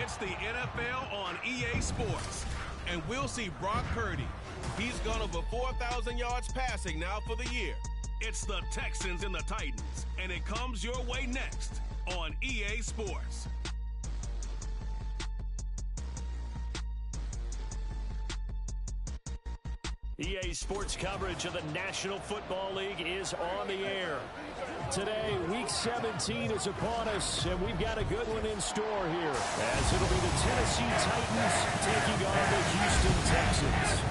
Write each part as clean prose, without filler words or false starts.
It's the NFL on EA Sports. And we'll see Brock Purdy. He's gone over 4,000 yards passing now for the year. It's the Texans and the Titans. And it comes your way next on EA Sports. EA Sports coverage of the National Football League is on the air. Today, Week 17 is upon us, and we've got a good one in store here, as it'll be the Tennessee Titans taking on the Houston Texans.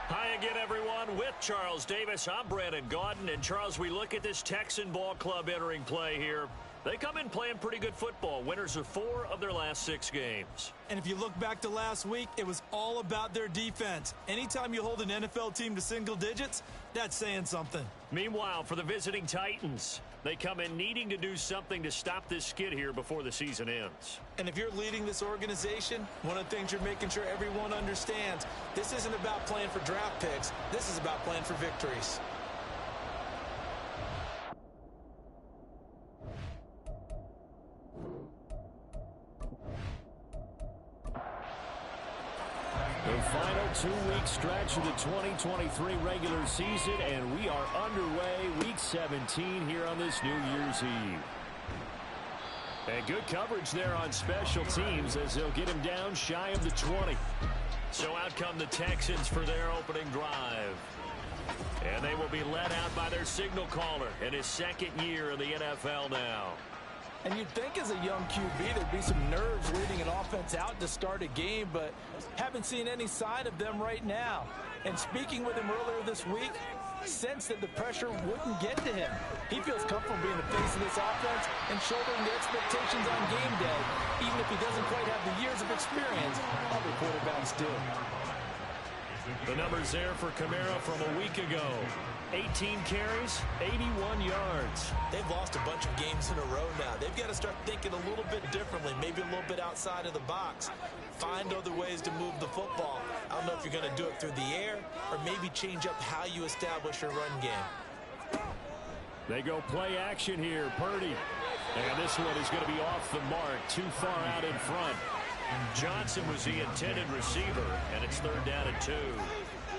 Hi again, everyone. With Charles Davis, I'm Brandon Gaudin. And Charles, we look at this Texan ball club entering play here. They come in playing pretty good football. Winners of 4 of their last 6 games. And if you look back to last week, it was all about their defense. Anytime you hold an NFL team to single digits, that's saying something. Meanwhile, for the visiting Titans, they come in needing to do something to stop this skid here before the season ends. And if you're leading this organization, one of the things you're making sure everyone understands, this isn't about playing for draft picks. This is about playing for victories. The final 2-week stretch of the 2023 regular season, and we are underway Week 17 here on this New Year's Eve. And good coverage there on special teams as they'll get him down shy of the 20. So out come the Texans for their opening drive. And they will be led out by their signal caller in his second year in the NFL now. And you'd think as a young QB there'd be some nerves leading an offense out to start a game, but haven't seen any sign of them right now. And speaking with him earlier this week, sensed that the pressure wouldn't get to him. He feels comfortable being the face of this offense and shouldering the expectations on game day, even if he doesn't quite have the years of experience other quarterbacks do. The numbers there for Kamara from a week ago. 18 carries, 81 yards. They've lost a bunch of games in a row now. They've got to start thinking a little bit differently, maybe a little bit outside of the box. Find other ways to move the football. I don't know if you're going to do it through the air or maybe change up how you establish your run game. They go play action here, Purdy. And this one is going to be off the mark, too far out in front. Johnson was the intended receiver, and it's 3rd down and 2.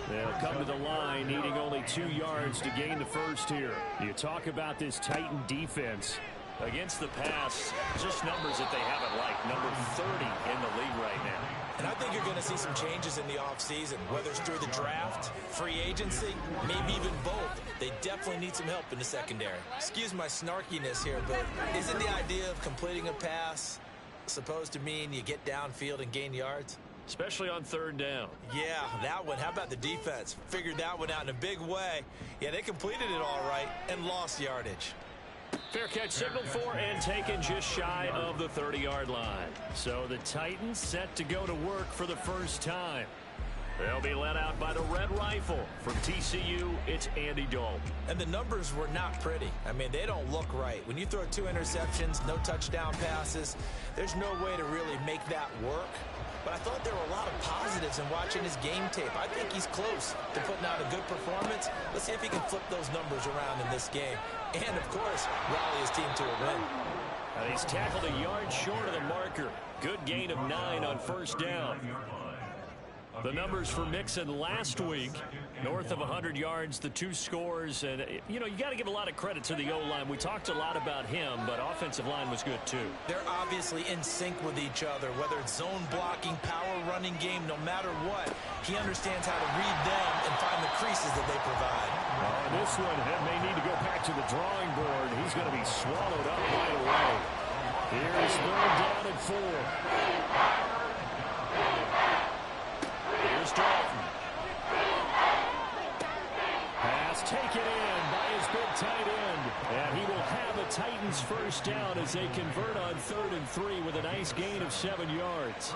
They'll come to the line, needing only 2 yards to gain the first here. You talk about this Titan defense. Against the pass, just numbers that they haven't liked. Number 30 in the league right now. And I think you're going to see some changes in the offseason, whether it's through the draft, free agency, maybe even both. They definitely need some help in the secondary. Excuse my snarkiness here, but isn't the idea of completing a pass supposed to mean you get downfield and gain yards? Especially on 3rd down. Yeah, that one. How about the defense? Figured that one out in a big way. Yeah, they completed it all right and lost yardage. Fair catch signaled for and taken just shy of the 30-yard line. So the Titans set to go to work for the first time. They'll be led out by the Red Rifle. From TCU, it's Andy Dalton. And the numbers were not pretty. I mean, they don't look right. When you throw 2 interceptions, no touchdown passes, there's no way to really make that work. But I thought there were a lot of positives in watching his game tape. I think he's close to putting out a good performance. Let's see if he can flip those numbers around in this game. And, of course, rally his team to a win. He's tackled a yard short of the marker. Good gain of 9 on 1st down. The numbers for Mixon last week, north of 100 yards, the 2 scores. And, you know, you got to give a lot of credit to the O-line. We talked a lot about him, but offensive line was good, too. They're obviously in sync with each other, whether it's zone blocking, power running game, no matter what. He understands how to read them and find the creases that they provide. This one may need to go back to the drawing board. He's going to be swallowed up right away. Here's 3rd down and 4. Here's Dalton. Pass taken in by his big tight end. And he will have a Titans first down as they convert on 3rd and 3 with a nice gain of 7 yards.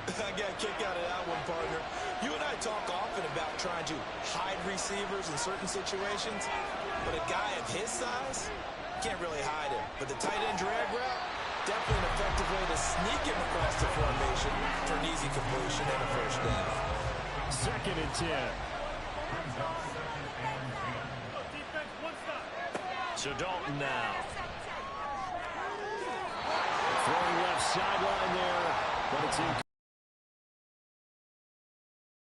I got a kick out of that one, partner. You and I talk often about trying to hide receivers in certain situations, but a guy of his size can't really hide him. But the tight end drag route, definitely an effective way to sneak him across the formation for an easy completion and a first down. 2nd and 10. So Dalton now. Throwing left sideline there, but it's in.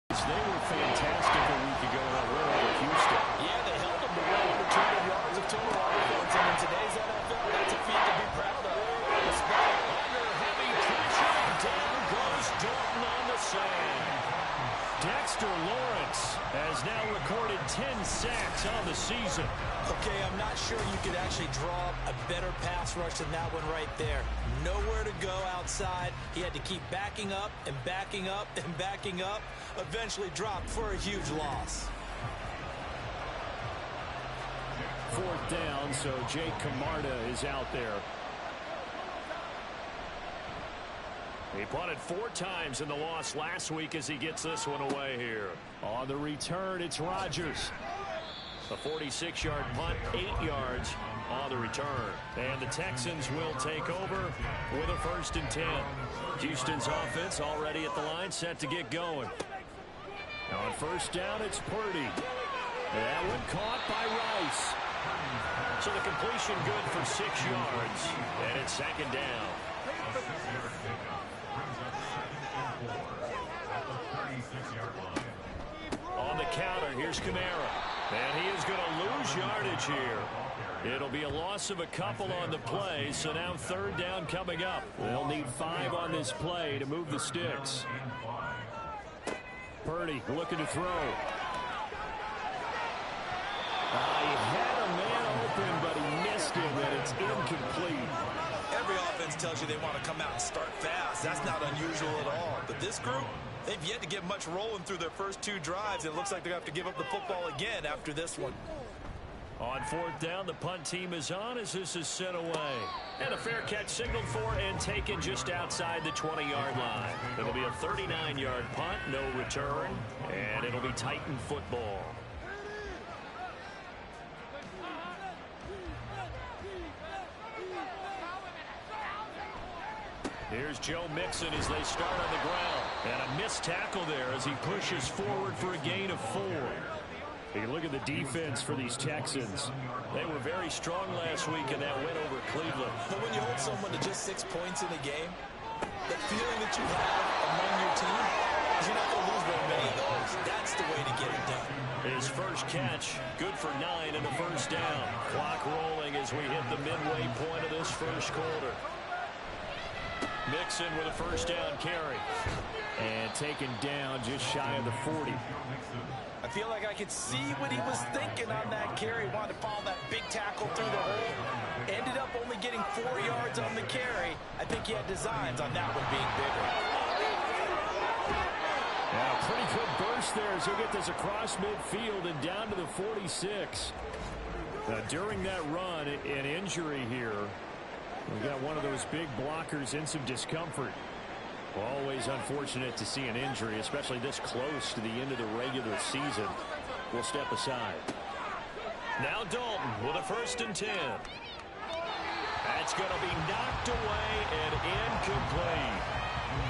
They were fantastic a week ago in that win over Houston. Yeah, they held them to well over 200 yards of total offense, and in today's NFL, that's a feat to be proud of. Under heavy pressure, down goes Dalton on the sand. Dexter Lawrence has now recorded 10 sacks on the season. Okay, I'm not sure you could actually draw a better pass rush than that one right there. Nowhere to go outside. He had to keep backing up and backing up and backing up. Eventually dropped for a huge loss. Fourth down, so Jake Camarda is out there. He punted 4 times in the loss last week as he gets this one away here. On the return, it's Rodgers. A 46-yard punt, 8 yards on the return. And the Texans will take over with a 1st and 10. Houston's offense already at the line, set to get going. On 1st down, it's Purdy. That one caught by Rice. So the completion good for 6 yards. And it's 2nd down. On the counter, here's Kamara. And he is going to lose yardage here. It'll be a loss of a couple on the play, so now 3rd down coming up. They'll need 5 on this play to move the sticks. Purdy looking to throw. He had a man open, but he missed him, and it's incomplete. Every offense tells you they want to come out and start fast. That's not unusual at all. But this group, they've yet to get much rolling through their first 2 drives. It looks like they're going to have to give up the football again after this one. On 4th down, the punt team is on as this is sent away. And a fair catch signaled for and taken just outside the 20-yard line. It'll be a 39-yard punt, no return, and it'll be Titan football. Here's Joe Mixon as they start on the ground. And a missed tackle there as he pushes forward for a gain of 4. You can look at the defense for these Texans. They were very strong last week in that win over Cleveland. But when you hold someone to just 6 points in a game, the feeling that you have among your team is you're not going to lose very many of those. That's the way to get it done. His first catch, good for 9 and a 1st down. Clock rolling as we hit the midway point of this first quarter. Mixon with a 1st down carry. And taken down just shy of the 40. I feel like I could see what he was thinking on that carry. Wanted to follow that big tackle through the hole. Ended up only getting 4 yards on the carry. I think he had designs on that one being bigger. Yeah, pretty good burst there as he'll get this across midfield and down to the 46. During that run, an injury here. We've got one of those big blockers in some discomfort. Always unfortunate to see an injury, especially this close to the end of the regular season. We'll step aside. Now Dalton with a 1st and 10. That's going to be knocked away and incomplete.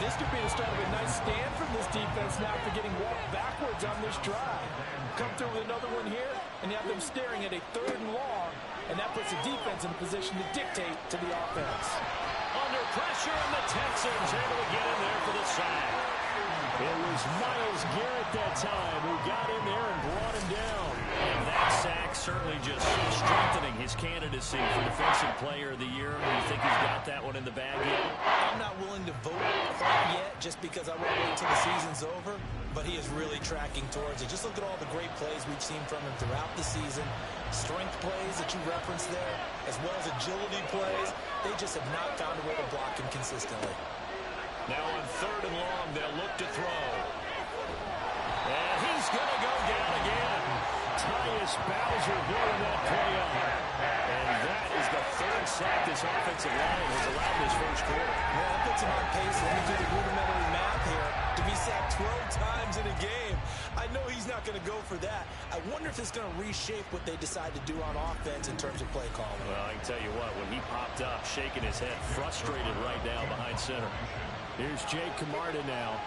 This could be the start of a nice stand from this defense now for getting walked backwards on this drive. Come through with another one here, and you have them staring at a 3rd and long, and that puts the defense in a position to dictate to the offense. Under pressure, and the Texans able to get in there for the sack. It was Myles Garrett that time who got in there and brought him down. And that sack certainly just strengthening his candidacy for Defensive Player of the Year. Do you think he's got that one in the bag yet? I'm not willing to vote quite yet just because I want to wait until the season's over. But he is really tracking towards it. Just look at all the great plays we've seen from him throughout the season. Strength plays that you referenced there, as well as agility plays. They just have not found a way to block him consistently. Now on 3rd and long, they'll look to throw. And he's going to go down again. Tyus Bowser blowing that play up. And that is the 3rd sack this offensive line has allowed this first quarter. Well, that puts him on pace. Let me do the rudimentary math here. To be sacked 12 times in a game. I know he's not going to go for that. I wonder if it's going to reshape what they decide to do on offense in terms of play calling. Well, I can tell you what, when he popped up, shaking his head, frustrated right now behind center. Here's Jake Camarda now.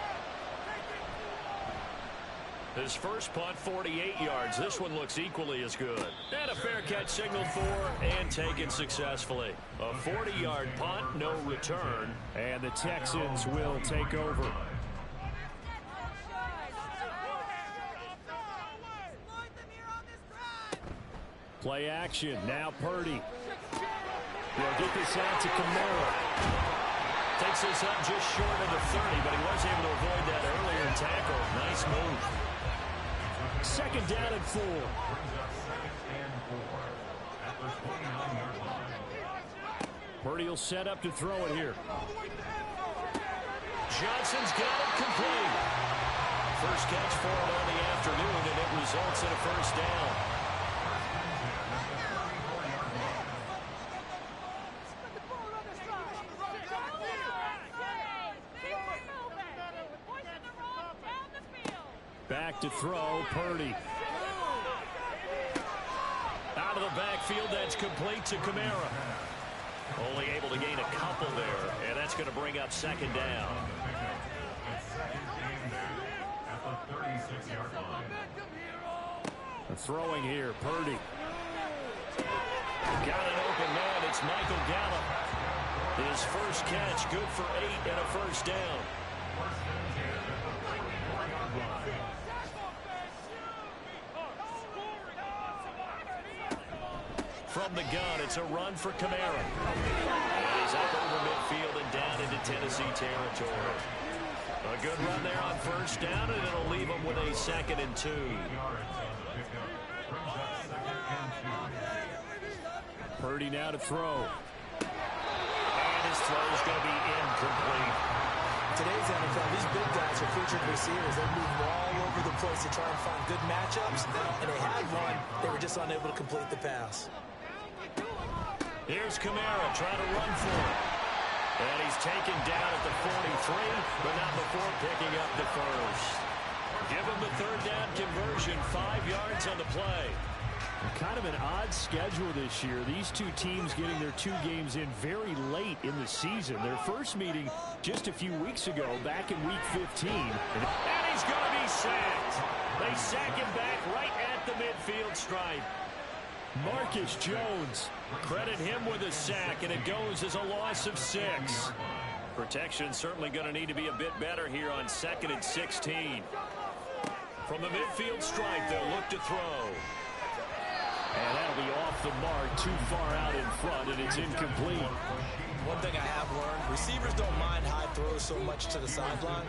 His first punt, 48 yards. This one looks equally as good. And a fair catch signaled for and taken successfully. A 40-yard punt, no return. And the Texans will take over. Play action. Now Purdy. They'll get this out to Camara. Takes this up just short of the 30, but he was able to avoid that earlier tackle. Nice move. Second down and 4. Purdy will set up to throw it here. Johnson's got it complete. First catch for it on the afternoon, and it results in a first down. Back to throw, Purdy. Out of the backfield, that's complete to Camara. Only able to gain a couple there, and that's going to bring up second down. Throwing here, Purdy. Got an open man, it's Michael Gallup. His first catch, good for 8 and a first down. From the gun, it's a run for Camara. And he's up over midfield and down into Tennessee territory. A good run there on first down, and it'll leave him with a 2nd and 2. Purdy now to throw. And his throw's going to be incomplete. Today's NFL, these big guys are featured receivers. They move all over the place to try and find good matchups, and they had one. They were just unable to complete the pass. Here's Camara trying to run for it. And he's taken down at the 43, but not before picking up the first. Give him the third down conversion, 5 yards on the play. Kind of an odd schedule this year. These two teams getting their 2 games in very late in the season. Their first meeting just a few weeks ago, back in Week 15. And he's going to be sacked. They sack him back right at the midfield stripe. Marcus Jones. Credit him with a sack, and it goes as a loss of 6. Protection certainly going to need to be a bit better here on 2nd and 16. From the midfield stripe, they'll look to throw. And that'll be off the mark, too far out in front, and it's incomplete. One thing I have learned, receivers don't mind high throws so much to the sideline,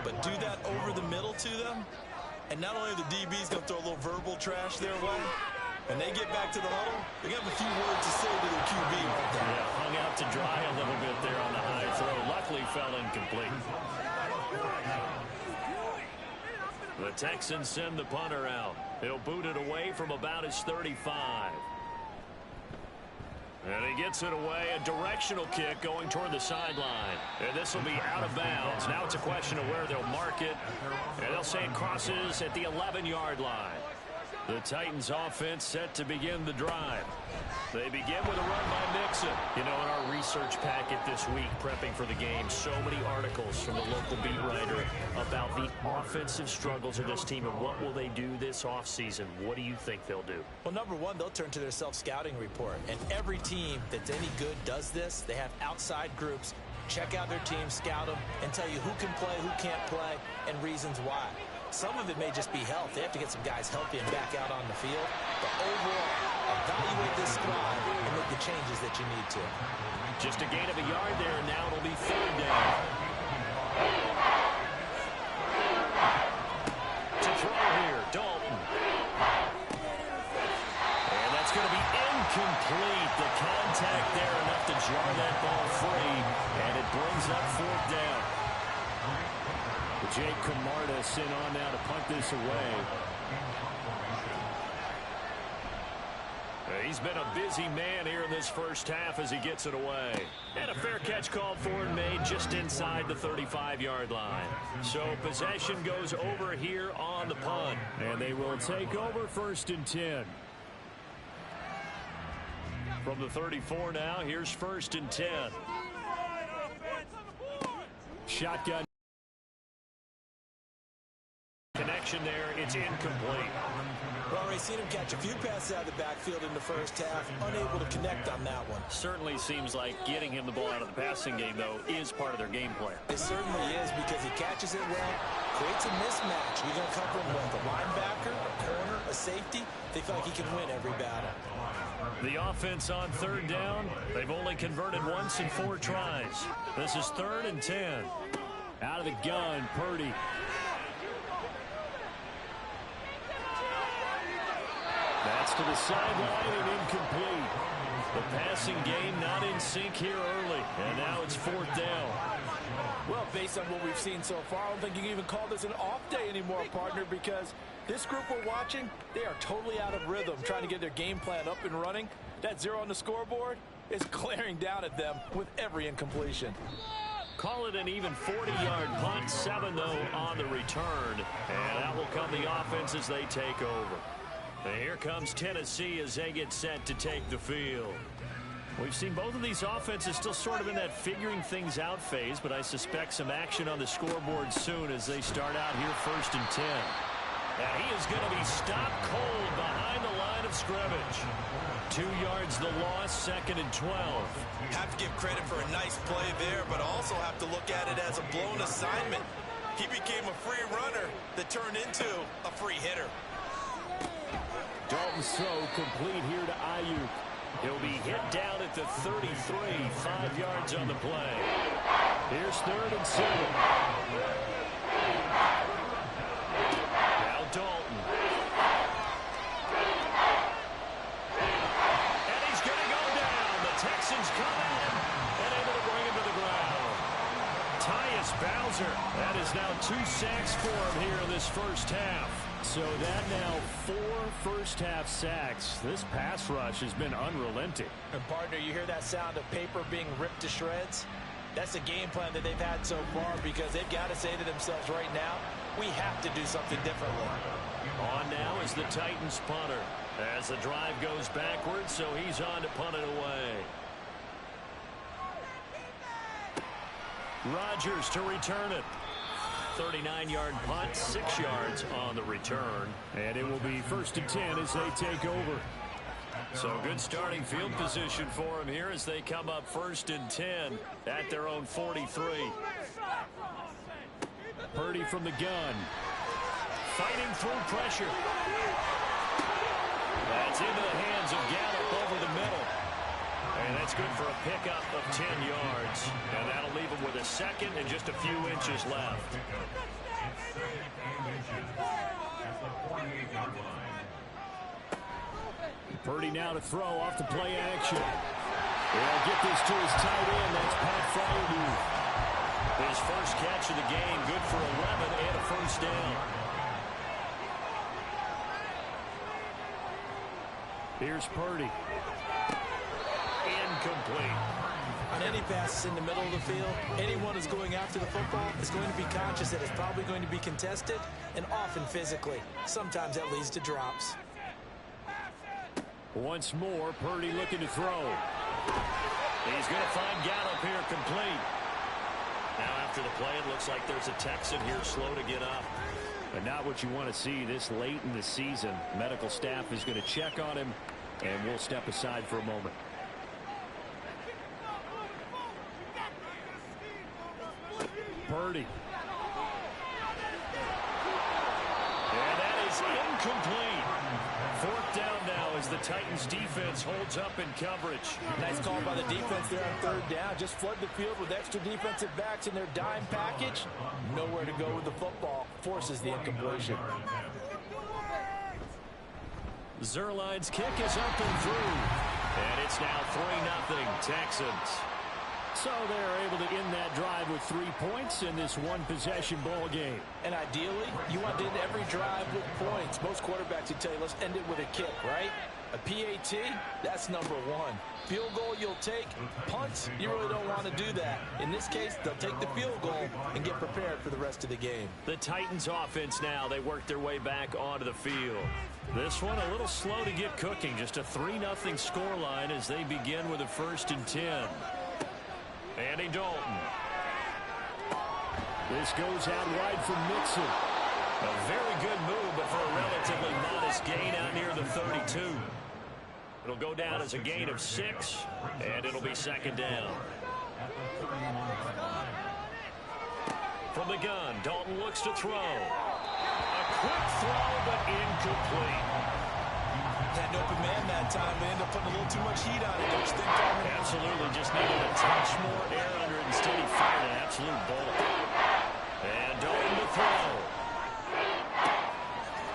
but do that over the middle to them, and not only are the DBs going to throw a little verbal trash their way, when they get back to the huddle, they have a few words to say to their QB, aren't they? Yeah, hung out to dry a little bit there on the high throw. Luckily fell incomplete. The Texans send the punter out. He'll boot it away from about his 35. And he gets it away, a directional kick going toward the sideline. And this will be out of bounds. Now it's a question of where they'll mark it. And they'll say it crosses at the 11-yard line. The Titans offense set to begin the drive. They begin with a run by Mixon. You know, in our research packet this week, prepping for the game, so many articles from the local beat writer about the offensive struggles of this team and what will they do this offseason. What do you think they'll do? Well, number one, they'll turn to their self-scouting report. And every team that's any good does this. They have outside groups. Check out their team, scout them, and tell you who can play, who can't play, and reasons why. Some of it may just be health. They have to get some guys healthy and back out on the field. But overall, evaluate this squad and make the changes that you need to. Just a gain of a yard there, and now it'll be 3rd down. To throw here, Dalton. And that's going to be incomplete. The contact there enough to jar that ball free, and it brings up 4th down. Jake Camarda sent on now to punt this away. He's been a busy man here in this first half as he gets it away. And a fair catch called for and made just inside the 35-yard line. So possession goes over here on the punt. And they will take over 1st and 10. From the 34 now, here's 1st and 10. Shotgun. completion there. It's incomplete. Well, Ray, seen him catch a few passes out of the backfield in the first half, unable to connect on that one. Certainly seems like getting him the ball out of the passing game, though, is part of their game plan. It certainly is, because he catches it well, creates a mismatch. You're going to cover him with a linebacker, a corner, a safety. They feel like he can win every battle. The offense on third down, they've only converted once in 4 tries. This is 3rd and 10. Out of the gun, Purdy. That's to the sideline and incomplete. The passing game not in sync here early, and now it's 4th down. Well, based on what we've seen so far, I don't think you can even call this an off day anymore, partner, because this group we're watching, they are totally out of rhythm, trying to get their game plan up and running. That 0 on the scoreboard is glaring down at them with every incompletion. Call it an even 40-yard punt, 7 though on the return, and that will come the offense as they take over. And here comes Tennessee as they get set to take the field. We've seen both of these offenses still sort of in that figuring things out phase, but I suspect some action on the scoreboard soon as they start out here 1st and 10. And he is going to be stopped cold behind the line of scrimmage. 2 yards the loss, 2nd and 12. Have to give credit for a nice play there, but also have to look at it as a blown assignment. He became a free runner that turned into a free hitter. Dalton's throw complete here to Ayuk. He'll be hit down at the 33, 5 yards on the play. Here's 3rd and 7. Now Dalton. And he's going to go down. The Texans come in and able to bring him to the ground. Tyus Bowser. That is now 2 sacks for him here in this first half. So that now 4 first-half sacks. This pass rush has been unrelenting. And partner, you hear that sound of paper being ripped to shreds? That's the game plan that they've had so far, because they've got to say to themselves right now, we have to do something differently. On now is the Titans punter as the drive goes backwards, so he's on to punt it away. Rodgers to return it. 39-yard punt, 6 yards on the return. And it will be 1st and 10 as they take over. So good starting field position for him here as they come up 1st and 10 at their own 43. Purdy from the gun. Fighting through pressure. That's into the hands of Gallup over the middle. And that's good for a pickup of 10 yards. And that'll leave him with a 2nd and just a few inches left. Purdy now to throw off the play action. They'll get this to his tight end. That's Pat Fryer. His first catch of the game, good for 11 and a 1st down. Here's Purdy. Incomplete. On any passes in the middle of the field, anyone who's going after the football is going to be conscious that it's probably going to be contested, and often physically. Sometimes that leads to drops. Once more, Purdy looking to throw. He's going to find Gallup here complete. Now after the play, it looks like there's a Texan here slow to get up. But not what you want to see this late in the season. Medical staff is going to check on him, and we'll step aside for a moment. Purdy. And that is incomplete. 4th down now as the Titans defense holds up in coverage. Nice call by the defense there on 3rd down. Just flood the field with extra defensive backs in their dime package. Nowhere to go with the football. Forces the incompletion. Zerline's kick is up and through. And it's now 3-0 Texans. So they're able to end that drive with 3 points in this one-possession ball game. And ideally, you want to end every drive with points. Most quarterbacks would tell you, let's end it with a kick, right? A PAT, that's number 1. Field goal you'll take. Punts, you really don't want to do that. In this case, they'll take the field goal and get prepared for the rest of the game. The Titans offense now, they work their way back onto the field. This one a little slow to get cooking. Just a 3-0 scoreline as they begin with a 1st and 10. Andy Dalton. This goes out wide for Mixon. A very good move, but for a relatively modest gain out near the 32. It'll go down as a gain of 6, and it'll be second down. From the gun, Dalton looks to throw. A quick throw, but incomplete. Had an open man that time, but ended up putting a little too much heat on it. Don't you think, Coleman? Absolutely, just needed a touch more air under it. Instead, he fired an absolute bullet. And Dalton to throw.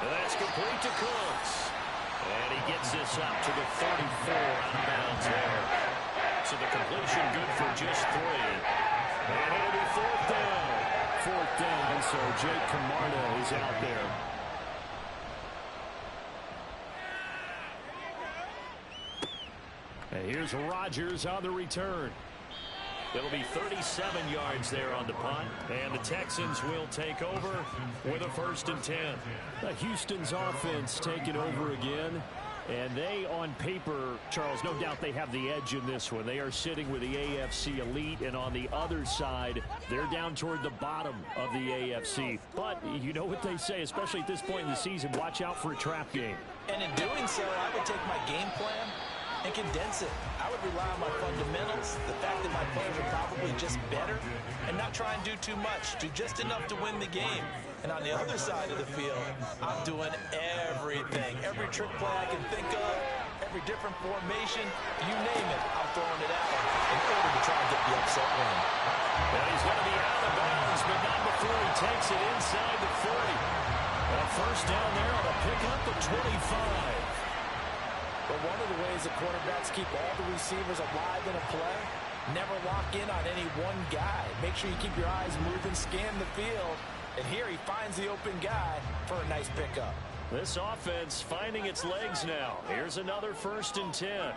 And that's complete to Cooks. And he gets this up to the 34 out of bounds there. So the completion good for just 3. And it'll be fourth down. Fourth down, so Jake Camarda is out there. And here's Rodgers on the return. It'll be 37 yards there on the punt, and the Texans will take over with a 1st and 10. Houston's offense taking over again. And they, on paper, Charles, no doubt they have the edge in this one. They are sitting with the AFC elite, and on the other side, they're down toward the bottom of the AFC. But you know what they say, especially at this point in the season, watch out for a trap game. And in doing so, I would take my game plan and condense it. I would rely on my fundamentals, the fact that my players are probably just better, and not try and do too much, do just enough to win the game. And on the other side of the field, I'm doing everything. Every trick play I can think of, every different formation, you name it, I'm throwing it out in order to try and get the upset win. And he's going to be out of bounds, but not before he takes it inside the 40. And a first down there on a pickup at 25. But one of the ways that quarterbacks keep all the receivers alive in a play, never lock in on any one guy. Make sure you keep your eyes moving, scan the field. And here he finds the open guy for a nice pickup. This offense finding its legs now. Here's another 1st and 10.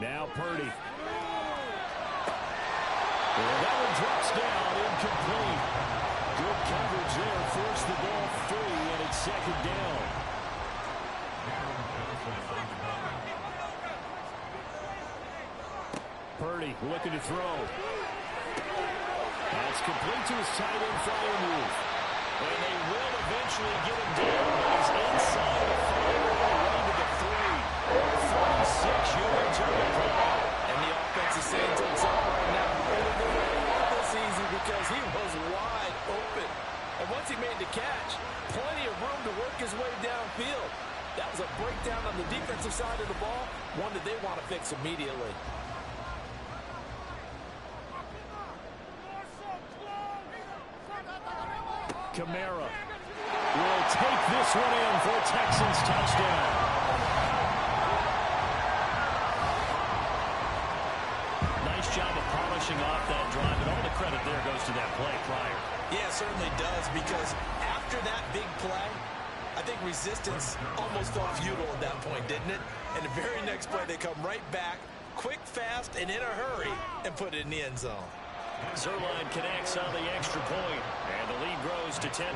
Now Purdy. And that one drops down, incomplete. Good coverage there, forced the ball free, and it's second down. Purdy looking to throw. That's complete to his tight end flyer move. And they will eventually get him down. He's inside the 5, running to the 3. 46 yards on the play. And the offense is saying to himself right now, we're going to win this easy because he was wide open. And once he made the catch, plenty of room to work his way downfield. That was a breakdown on the defensive side of the ball, one that they want to fix immediately. Kamara will take this one in for a Texans touchdown. Nice job of polishing off that drive, and all the credit there goes to that play prior. Yeah, it certainly does, because after that big play, I think resistance almost felt futile at that point, didn't it? And the very next play, they come right back, quick, fast, and in a hurry, and put it in the end zone. Zerline connects on the extra point, and the lead grows to 10-0.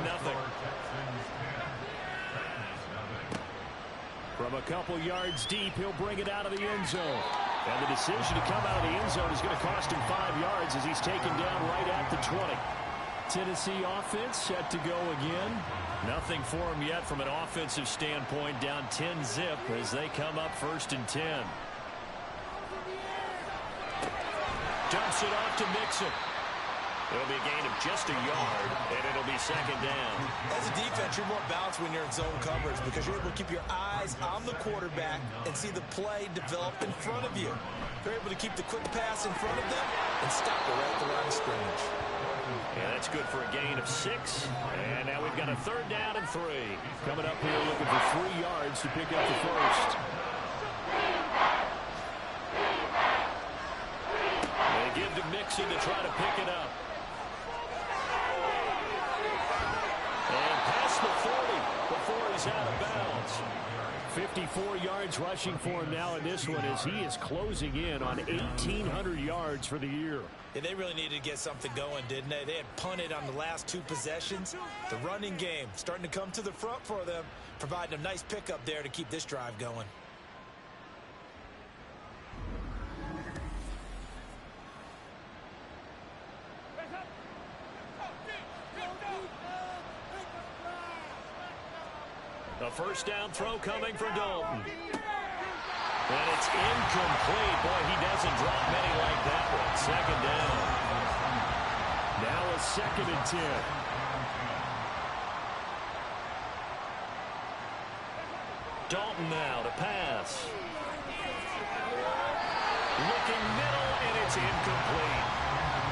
From a couple yards deep, he'll bring it out of the end zone. And the decision to come out of the end zone is going to cost him 5 yards as he's taken down right at the 20. Tennessee offense set to go again. Nothing for him yet from an offensive standpoint, down 10-zip as they come up 1st and 10. Dumps it off to Mixon. It'll be a gain of just a yard, and it'll be second down. As a defense, you're more balanced when you're in zone coverage because you're able to keep your eyes on the quarterback and see the play develop in front of you. You're able to keep the quick pass in front of them and stop it right at the line of scrimmage. Yeah, that's good for a gain of 6. And now we've got a 3rd down and 3. Coming up here looking for 3 yards to pick up the first. They give to Mixon to try to pick it up. And past the 40 before he's out of bounds. 54 yards rushing for him now in this one as he is closing in on 1,800 yards for the year. Yeah, they really needed to get something going, didn't they? They had punted on the last 2 possessions. The running game starting to come to the front for them, providing a nice pickup there to keep this drive going. A first down throw coming for Dalton. And it's incomplete. Boy, he doesn't drop many like that one. Second down. Now a 2nd and 10. Dalton now to pass. Looking middle, and it's incomplete.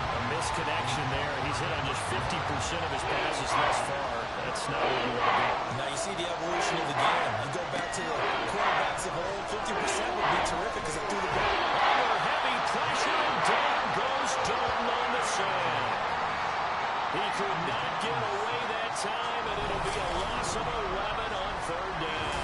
A misconnection there. He's hit on just 50% of his passes thus far. That's not where you want to be. Now you see the evolution of the game. You go back to the quarterbacks of old, 50% would be terrific because they threw the ball. Under heavy pressure, and down goes Dalton on the sand. He could not get away that time, and it'll be a loss of 11 on 3rd down.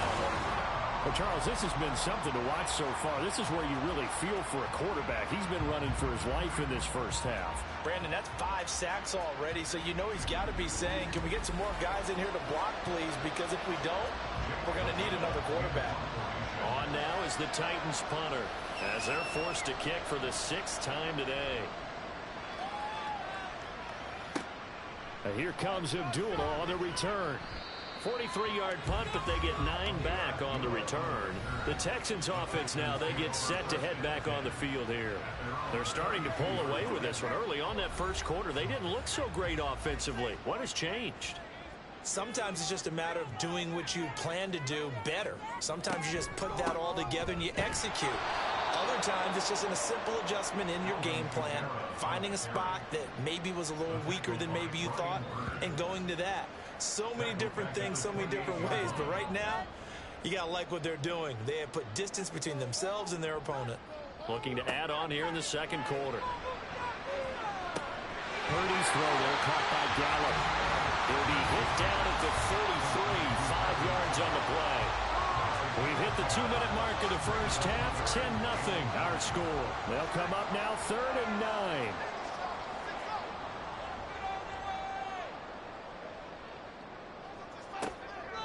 Well, Charles, this has been something to watch so far. This is where you really feel for a quarterback. He's been running for his life in this first half. Brandon, that's 5 sacks already, so you know he's got to be saying, can we get some more guys in here to block, please? Because if we don't, we're going to need another quarterback. On now is the Titans punter as they're forced to kick for the 6th time today. Here comes Abdullah on the return. 43-yard punt, but they get 9 back on the return. The Texans offense now, they get set to head back on the field here. They're starting to pull away with this one. Early on that first quarter, they didn't look so great offensively. What has changed? Sometimes it's just a matter of doing what you plan to do better. Sometimes you just put that all together and you execute. Other times it's just a simple adjustment in your game plan, finding a spot that maybe was a little weaker than maybe you thought, and going to that. So many different things, so many different ways, but right now, you got to like what they're doing. They have put distance between themselves and their opponent. Looking to add on here in the 2nd quarter. Purdy's throw there, caught by Gallup. He'll be hit down at the 33, 5 yards on the play. We've hit the 2-minute mark of the first half, 10-0 our score. They'll come up now 3rd and 9.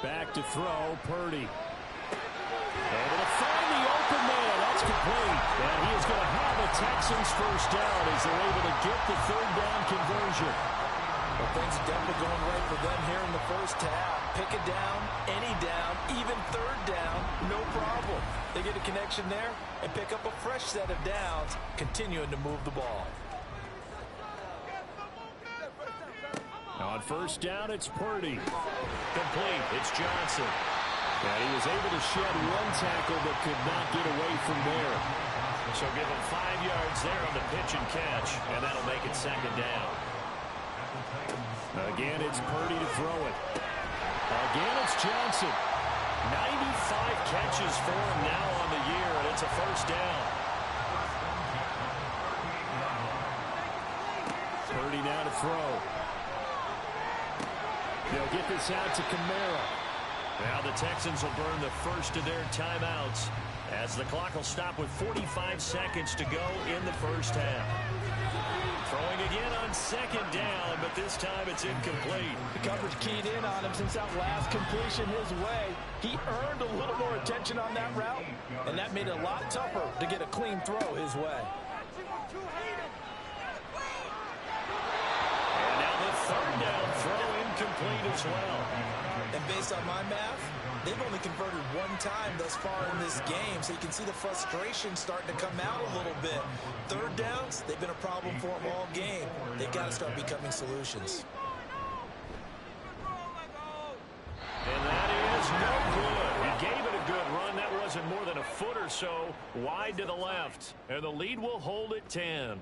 Back to throw, Purdy. Able to find the open man. That's complete. And he is going to have a Texans first down as they're able to get the 3rd down conversion. Well, things are definitely going right for them here in the first half. Pick it down, any down, even 3rd down, no problem. They get a connection there and pick up a fresh set of downs, continuing to move the ball. On first down, it's Purdy. Complete. It's Johnson. And he was able to shed 1 tackle but could not get away from there. So give him 5 yards there on the pitch and catch, and that'll make it 2nd down. Again, it's Purdy to throw it. Again, it's Johnson. 95 catches for him now on the year, and it's a first down. Purdy now to throw. They'll get this out to Kamara. Now the Texans will burn the first of their timeouts as the clock will stop with 45 seconds to go in the first half. Throwing again on 2nd down, but this time it's incomplete. The coverage keyed in on him since that last completion his way. He earned a little more attention on that route, and that made it a lot tougher to get a clean throw his way. And now the 3rd down throw incomplete as well. And based on my math, they've only converted 1 time thus far in this game, so you can see the frustration starting to come out a little bit. 3rd downs, they've been a problem for them all game. They've got to start becoming solutions. And that is no good. He gave it a good run. That wasn't more than a foot or so wide to the left. And the lead will hold at 10.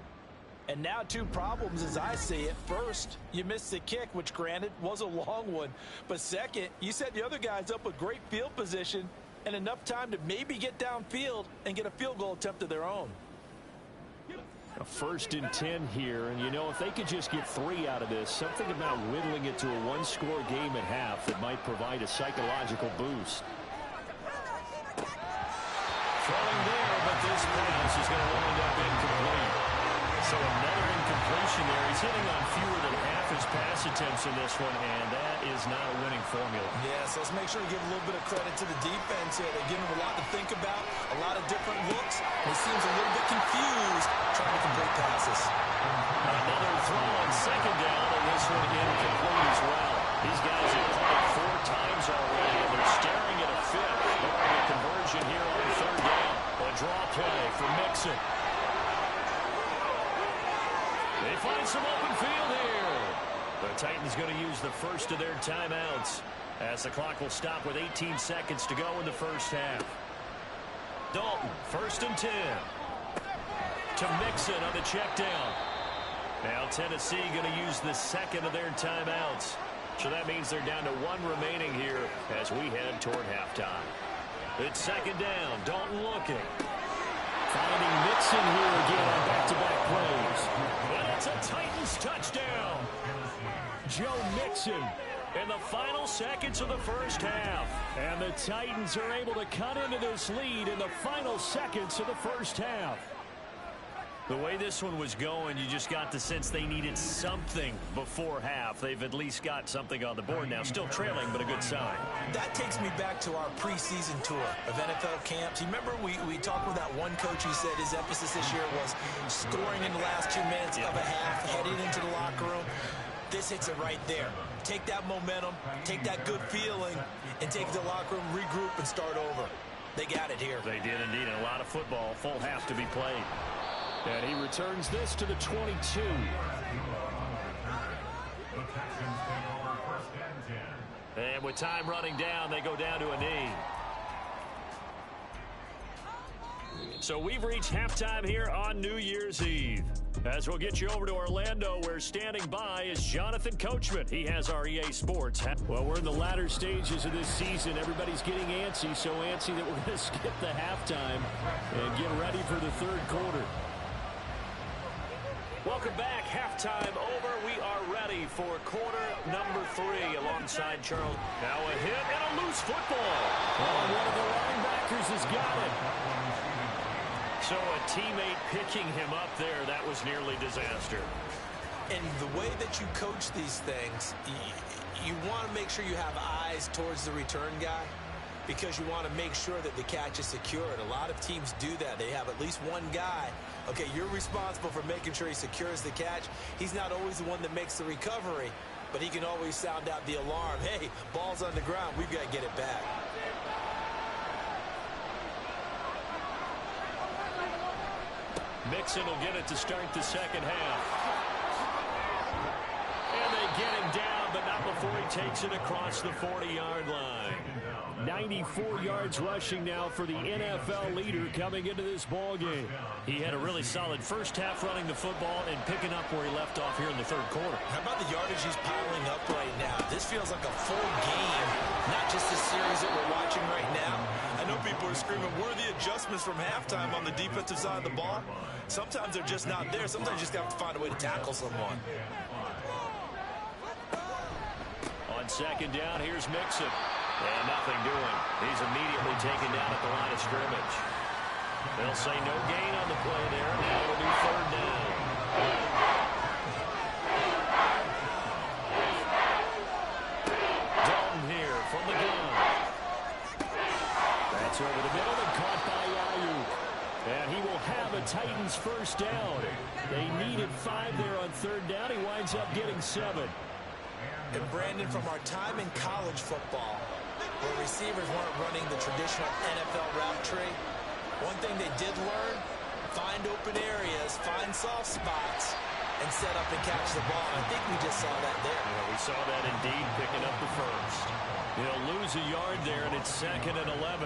And now 2 problems as I see it. First, you missed the kick, which granted was a long one. But second, you set the other guys up with great field position and enough time to maybe get downfield and get a field goal attempt of their own. A 1st and 10 here, and you know, if they could just get 3 out of this, something about whittling it to a 1-score game at half that might provide a psychological boost. Throwing there, but this pass is going to wind up incomplete. So another incompletion there. He's hitting on fewer than half his pass attempts in this one, and that is not a winning formula. Yeah, so let's make sure to give a little bit of credit to the defense here. They're giving him a lot to think about, a lot of different looks. He seems a little bit confused trying to complete passes. Another throw on 2nd down, and this one incomplete as well. These guys have caught it 4 times already, and they're staring use the first of their timeouts, as the clock will stop with 18 seconds to go in the first half. Dalton, 1st and 10. To Mixon on the check down. Now Tennessee going to use the second of their timeouts. So that means they're down to 1 remaining here as we head toward halftime. It's 2nd down. Dalton looking. Finding Mixon here again on back-to-back plays. And it's a Titans touchdown. Joe Mixon. In the final seconds of the first half. And the Titans are able to cut into this lead in the final seconds of the first half. The way this one was going, you just got the sense they needed something before half. They've at least got something on the board now. Still trailing, but a good sign. That takes me back to our preseason tour of NFL camps. You remember we talked with that one coach who said his emphasis this year was scoring in the last 2 minutes of a half, heading into the locker room. This hits it right there. Take that momentum, take that good feeling, and take it to the locker room, regroup, and start over. They got it here. They did indeed. A lot of football, full half to be played. And he returns this to the 22. And with time running down, they go down to a knee. So we've reached halftime here on New Year's Eve. As we'll get you over to Orlando, where standing by is Jonathan Coachman. He has our EA Sports. Well, we're in the latter stages of this season. Everybody's getting antsy, so antsy that we're going to skip the halftime and get ready for the third quarter. Welcome back. Halftime over. We are ready for quarter number 3 alongside Charles. Now a hit and a loose football. Oh, one of the linebackers has got it. So a teammate picking him up there, that was nearly disaster. And the way that you coach these things, you want to make sure you have eyes towards the return guy, because you want to make sure that the catch is secured. A lot of teams do that. They have at least one guy. Okay, you're responsible for making sure he secures the catch. He's not always the one that makes the recovery, but he can always sound out the alarm. Hey, ball's on the ground. We've got to get it back. Mixon will get it to start the second half. And they get him down, but not before he takes it across the 40-yard line. 94 yards rushing now for the NFL leader coming into this ball game. He had a really solid first half running the football and picking up where he left off here in the third quarter. How about the yardage he's piling up right now? This feels like a full game, not just the series that we're watching right now. I know people are screaming, where are the adjustments from halftime on the defensive side of the ball? Sometimes they're just not there. Sometimes you just have to find a way to tackle someone. On second down, here's Mixon. And nothing doing. He's immediately taken down at the line of scrimmage. They'll say no gain on the play there. Now it'll be 3rd down. Dalton here from the gun. That's over the middle and caught by Ayuk. And he will have a Titans first down. They needed 5 there on 3rd down. He winds up getting 7. And Brandon, from our time in college football, where receivers weren't running the traditional NFL route tree, one thing they did learn, find open areas, find soft spots, and set up and catch the ball. And I think we just saw that there. Yeah, we saw that indeed, picking up the first. He'll lose a yard there, and it's 2nd and 11.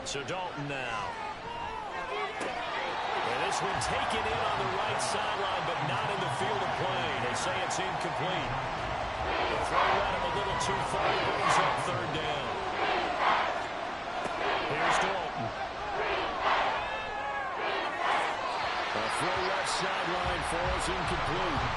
So Dalton now. And this one taken in on the right sideline, but not in the field of play. They say it's incomplete. The throw led him a little too far. Brings up 3rd down. Here's Dalton. A throw left sideline falls incomplete.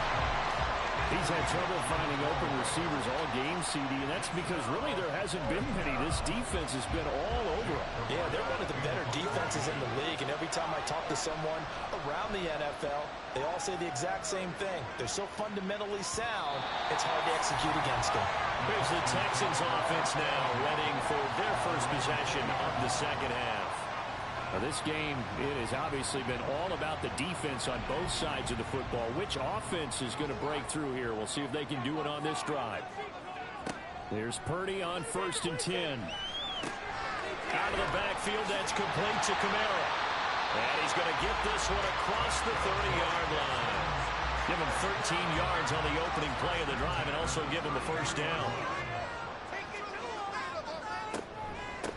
He's had trouble finding open receivers all game, CD, and that's because really there hasn't been many. This defense has been all over them. Yeah, they're one of the better defenses in the league, and every time I talk to someone around the NFL, they all say the exact same thing. They're so fundamentally sound, it's hard to execute against them. Here's the Texans offense now, readying for their first possession of the second half. Now, this game, it has obviously been all about the defense on both sides of the football. Which offense is going to break through here? We'll see if they can do it on this drive. There's Purdy on 1st and 10. Out of the backfield, that's complete to Kamara. And he's going to get this one across the 30-yard line. Give him 13 yards on the opening play of the drive and also give him a first down.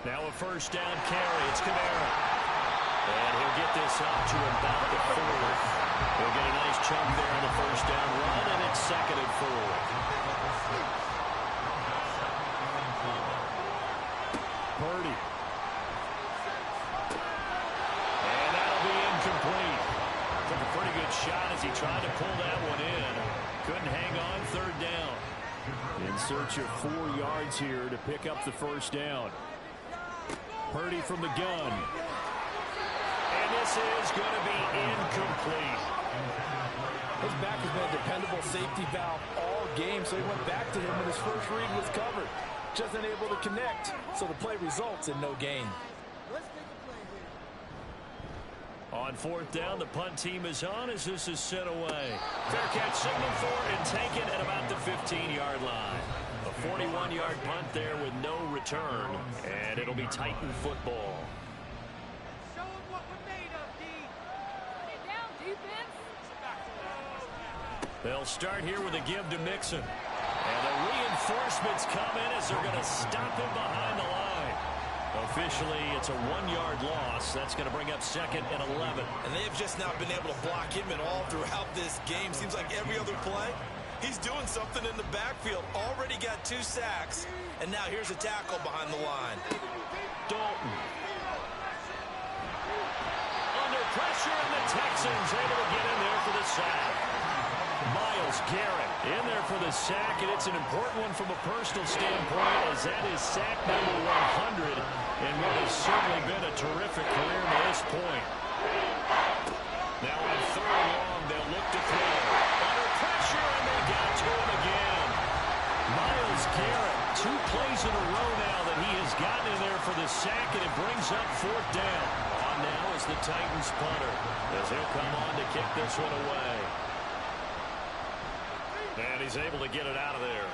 Now a first down carry. It's Kamara. And he'll get this up to about the 4. He'll get a nice chunk there on the first down run, and it's 2nd and 4. Purdy. And that'll be incomplete. Took a pretty good shot as he tried to pull that one in. Couldn't hang on, 3rd down. In search of 4 yards here to pick up the first down. Purdy from the gun. And this is going to be incomplete. His back has been a dependable safety valve all game, so he went back to him when his first read was covered. Just unable to connect, so the play results in no gain. On 4th down, the punt team is on as this is sent away. Fair catch signaled for and taken at about the 15-yard line. A 41-yard punt there with no return, and it'll be Titan football. Show them what we're made of, D. Put it down, defense. They'll start here with a give to Mixon. And the reinforcements come in as they're going to stop him behind the line. Officially, it's a 1-yard loss. That's going to bring up 2nd and 11. And they've just not been able to block him at all throughout this game. Seems like every other play, he's doing something in the backfield. Already got 2 sacks. And now here's a tackle behind the line. Dalton. Under pressure, and the Texans able to get in there for the sack. Myles Garrett in there for the sack, and it's an important one from a personal standpoint as that is sack number 100 and what has certainly been a terrific career to this point. Now on 3rd and long, they'll look to throw. Under pressure, and they got to him again. Myles Garrett, 2 plays in a row now that he has gotten in there for the sack, and it brings up 4th down. On now is the Titans punter as he'll come on to kick this one away. And he's able to get it out of there.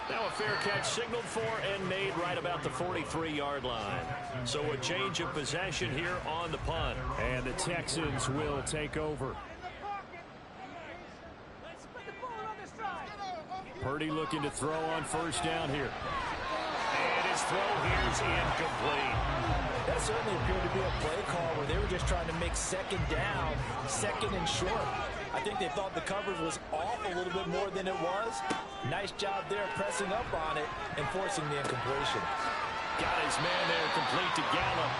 Now a fair catch signaled for and made right about the 43-yard line. So a change of possession here on the punt. And the Texans will take over. Let's put the ball on the stride. Purdy looking to throw on first down here. And his throw here is incomplete. That certainly appeared to be a play call where they were just trying to make 2nd down, 2nd and short. I think they thought the coverage was off a little bit more than it was. Nice job there pressing up on it and forcing the incompletion. Got his man there complete to Gallup.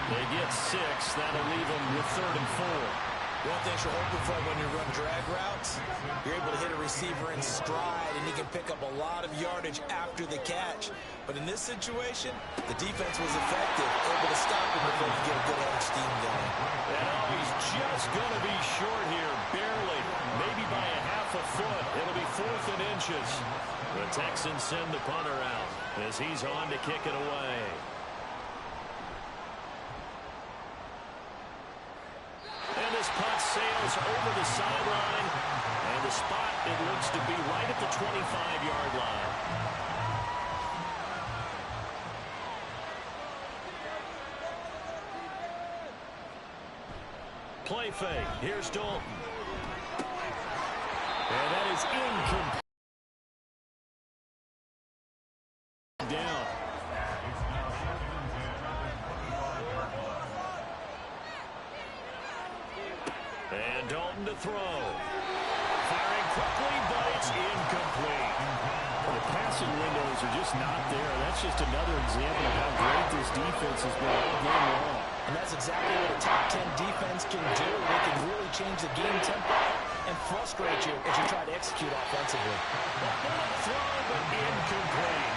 They get 6. That'll leave them with 3rd and 4. One thing you're hoping for when you run drag routes, you're able to hit a receiver in stride, and he can pick up a lot of yardage after the catch. But in this situation, the defense was effective, able to stop him before he get a good edge steam going. And he's just going to be short here, barely, maybe by a half a foot. It'll be 4th and inches. The Texans send the punter out as he's on to kick it away. And this punt sails over the sideline. And the spot, it looks to be right at the 25-yard line. Play fake. Here's Dalton. And that is incomplete. Down. And Dalton to throw. Firing quickly, but it's incomplete. The passing windows are just not there. That's just another example of how great this defense has been all game long. And that's exactly what a top 10 defense can do. They can really change the game tempo and frustrate you as you try to execute offensively. Throw, but incomplete.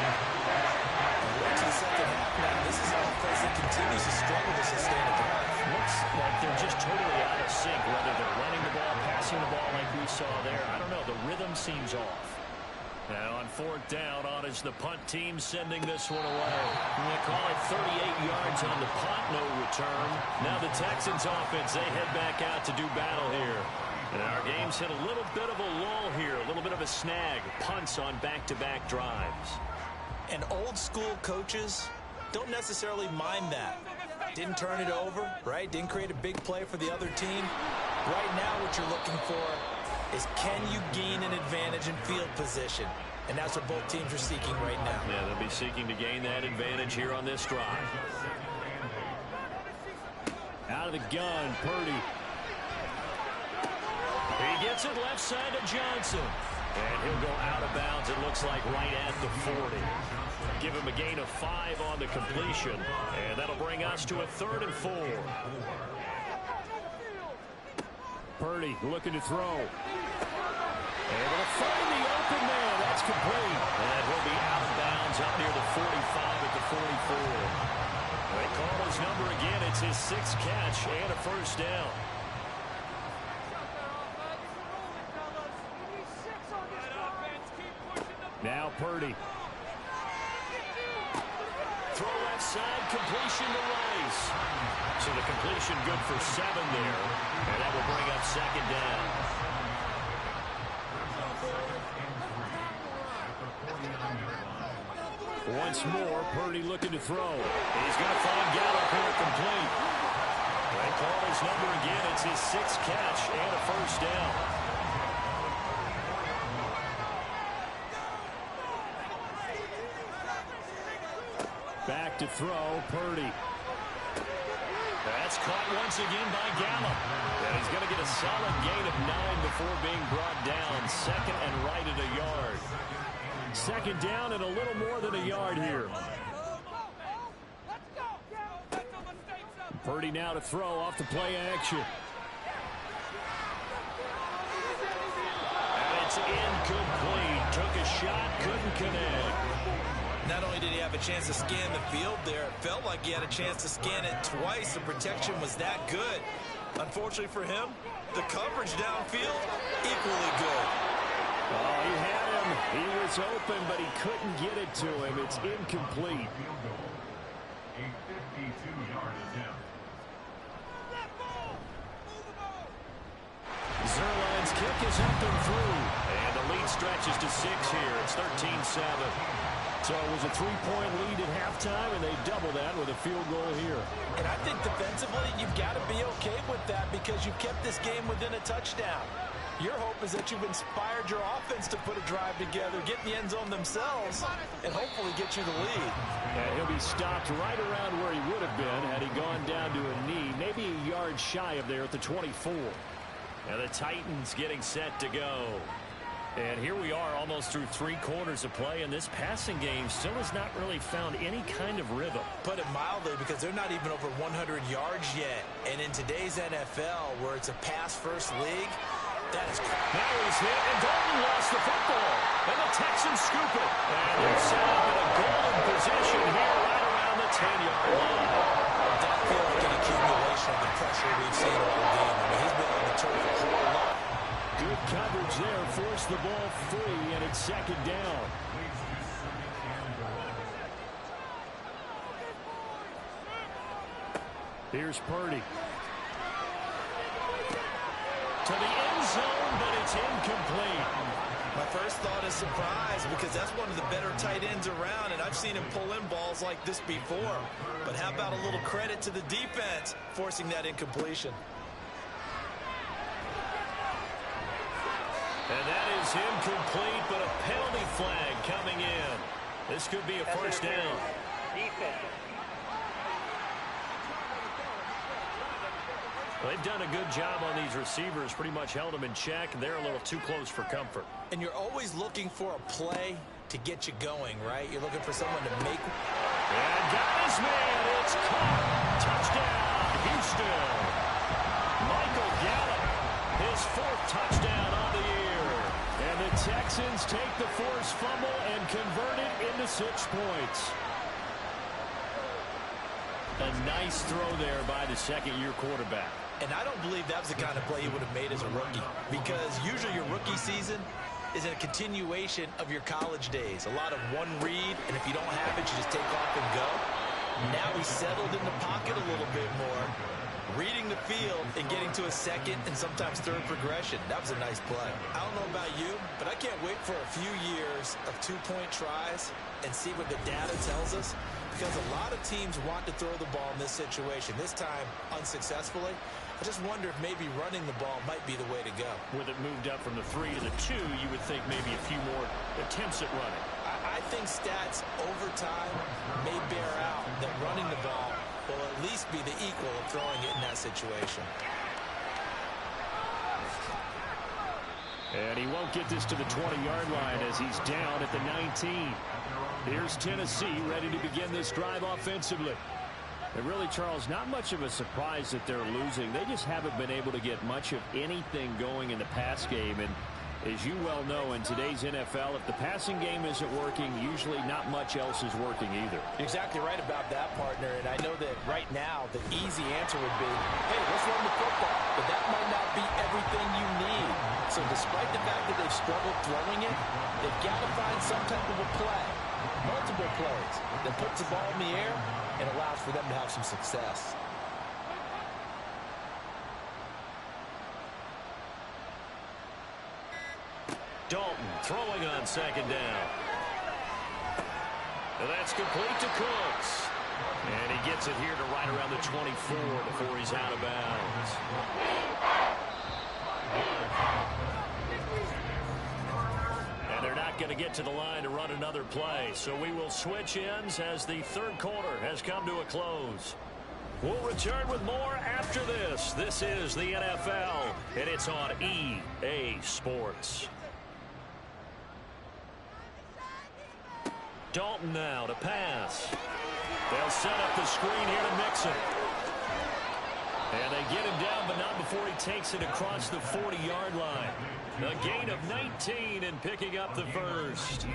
To the second half now, this is an offense that continues to struggle to sustain a drive. Looks like they're just totally out of sync, whether they're running the ball, passing the ball like we saw there. I don't know. The rhythm seems off. Now on 4th down, on is the punt team sending this one away. They call it 38 yards on the punt, no return. Now the Texans offense, they head back out to do battle here. And our game's hit a little bit of a lull here, a little bit of a snag. Punts on back-to-back drives. And old school coaches don't necessarily mind that. Didn't turn it over, right? Didn't create a big play for the other team. Right now, what you're looking for is, can you gain an advantage in field position? And that's what both teams are seeking right now. Yeah, they'll be seeking to gain that advantage here on this drive. Out of the gun, Purdy. He gets it left side to Johnson. And he'll go out of bounds, it looks like, right at the 40. Give him a gain of 5 on the completion. And that'll bring us to a 3rd and 4. Purdy looking to throw. Able to find the open man. That's complete. And he'll be out of bounds up near the 45 at the 44. They call his number again. It's his 6th catch and a first down. Now Purdy. Throw left side, completion to Rice. So the completion good for 7 there. And that will bring up 2nd down. Once more, Purdy looking to throw. He's going to find Gallup here complete. They call his number again. It's his 6th catch and a first down. Back to throw, Purdy. That's caught once again by Gallup. And he's going to get a solid gain of 9 before being brought down. 2nd and right at a yard. 2nd down and a little more than a yard here. Purdy now to throw off the play action. And it's incomplete. Took a shot, couldn't connect. Not only did he have a chance to scan the field there, it felt like he had a chance to scan it twice. The protection was that good. Unfortunately for him, the coverage downfield, equally good. Oh, he had him. He was open, but he couldn't get it to him. It's incomplete. Zerline's kick is up and through. And the lead stretches to 6 here. It's 13-7. So it was a 3-point lead at halftime, and they double that with a field goal here. And I think defensively, you've got to be okay with that because you've kept this game within a touchdown. Your hope is that you've inspired your offense to put a drive together, get in the end zone themselves, and hopefully get you the lead. And he'll be stopped right around where he would have been had he gone down to a knee, maybe a yard shy of there at the 24. And the Titans getting set to go. And here we are almost through 3 quarters of play, and this passing game still has not really found any kind of rhythm. Put it mildly, because they're not even over 100 yards yet. And in today's NFL, where it's a pass-first league, that is... Now he's hit, and Dalton lost the football. And the Texans scoop it. And they're set up in a golden position here right around the 10-yard line. That feels like an accumulation of the pressure we've seen all game. I mean, he's been on the turf a whole lot. Good coverage there. Forced the ball free, and it's 2nd down. Here's Purdy. To the end zone, but it's incomplete. My first thought is surprise, because that's one of the better tight ends around, and I've seen him pull in balls like this before. But how about a little credit to the defense forcing that incompletion? And that is incomplete, but a penalty flag coming in. This could be a first down. They've done a good job on these receivers, pretty much held them in check, and they're a little too close for comfort. And you're always looking for a play to get you going, right? You're looking for someone to make... And got his man. It's caught. Touchdown, Houston. Michael Gallup, his 4th touchdown on the year. And the Texans take the forced fumble and convert it into 6 points. A nice throw there by the 2nd-year quarterback. And I don't believe that was the kind of play he would have made as a rookie, because usually your rookie season is a continuation of your college days. A lot of one read, and if you don't have it, you just take off and go. Now he's settled in the pocket a little bit more, reading the field and getting to a 2nd and sometimes 3rd progression. That was a nice play. I don't know about you, but I can't wait for a few years of 2-point tries and see what the data tells us. because a lot of teams want to throw the ball in this situation. This time, unsuccessfully. I just wonder if maybe running the ball might be the way to go. With it moved up from the 3 to the 2, you would think maybe a few more attempts at running. I think stats over time may bear out that running the ball will at least be the equal of throwing it in that situation. And he won't get this to the 20-yard line as he's down at the 19. Here's Tennessee ready to begin this drive offensively. And really, Charles, not much of a surprise that they're losing. They just haven't been able to get much of anything going in the pass game. And as you well know, in today's NFL, if the passing game isn't working, usually not much else is working either. You're exactly right about that, partner. And I know that right now the easy answer would be, hey, let's run the football. But that might not be everything you need. So despite the fact that they've struggled throwing it, they've got to find some type of a play, multiple plays, that puts the ball in the air and allows for them to have some success. Dalton throwing on second down. And that's complete to Cooks. And he gets it here to right around the 24 before he's out of bounds. And they're not going to get to the line to run another play. So we will switch ends as the third quarter has come to a close. We'll return with more after this. This is the NFL, and it's on EA Sports. Dalton now to pass. They'll set up the screen here to Mixon. And they get him down, but not before he takes it across the 40-yard line. A gain of 19 and picking up the first.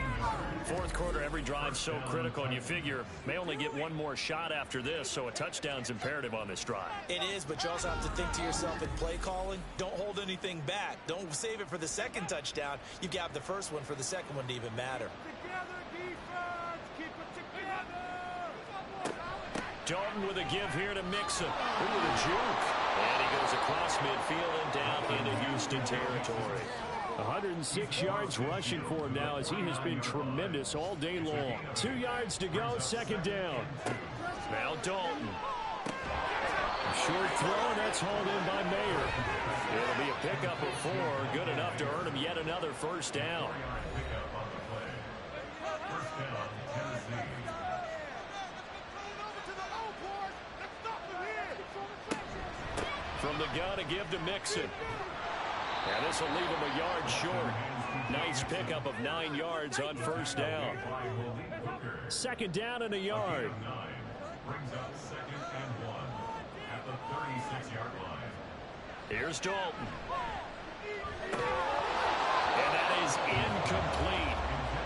Fourth quarter, every drive so critical, and you figure may only get one more shot after this, so a touchdown's imperative on this drive. It is, but you also have to think to yourself in play calling, don't hold anything back. Don't save it for the second touchdown. You've got the first one for the second one to even matter. Together, defense! Keep it together! Dalton with a give here to Mixon. Ooh, with a juke. And he goes across midfield and down into Houston territory. 106 yards rushing for him now as he has been tremendous all day long. 2 yards to go, second down. Now Dalton. Short throw, that's hauled in by Mayer. It'll be a pickup of 4, good enough to earn him yet another first down. From the gun, a give to Mixon. And this will leave him a yard short. Nice pickup of 9 yards on first down. Second down and a yard. Brings up 2nd and 1 at the 36-yard line. Here's Dalton. And that is incomplete.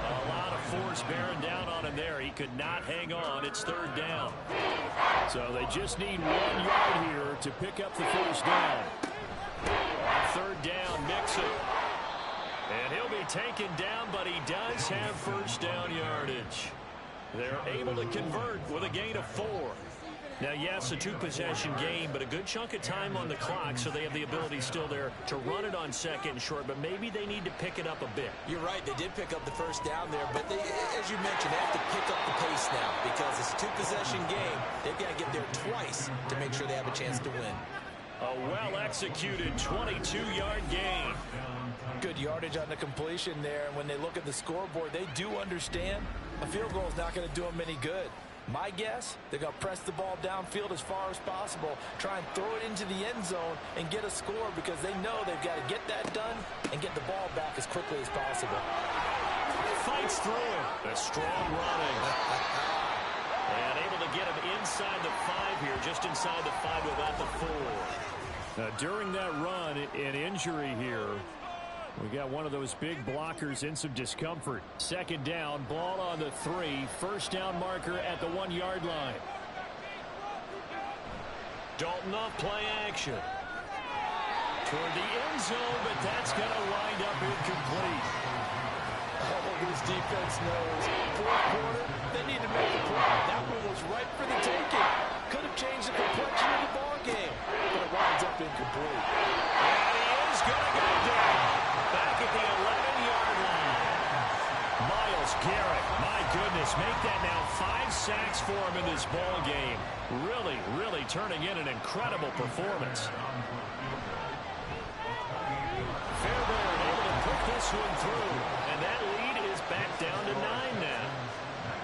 A lot of force bearing down on him there. He could not hang on. It's third down. So they just need 1 yard here to pick up the first down. On third down, Mixon. And he'll be taken down, but he does have first down yardage. They're able to convert with a gain of 4. Now, yes, a 2-possession game, but a good chunk of time on the clock, so they have the ability still there to run it on second and short, but maybe they need to pick it up a bit. You're right, they did pick up the first down there, but they, as you mentioned, they have to pick up the pace now because it's a 2-possession game. They've got to get there twice to make sure they have a chance to win. A well-executed 22-yard gain. Good yardage on the completion there, and when they look at the scoreboard, they do understand a field goal is not going to do them any good. My guess, they're going to press the ball downfield as far as possible, try and throw it into the end zone and get a score because they know they've got to get that done and get the ball back as quickly as possible. Fights through it. A strong running. And able to get him inside the 5 here, just inside the 5 without the 4. Now, during that run, an injury here. We got one of those big blockers in some discomfort. Second down, ball on the 3. First down marker at the 1 yard line. Dalton off play action. Toward the end zone, but that's going to wind up incomplete. Oh, this defense knows. Fourth quarter, they need to make a play. That one was right for the taking. Could have changed the complexion of the ball game, but it winds up incomplete. And he is going to go down. Back at the 11-yard line. Myles Garrett, my goodness, make that now 5 sacks for him in this ball game. Really, really turning in an incredible performance. Fairbairn able to put this one through, and that lead is back down to 9 now.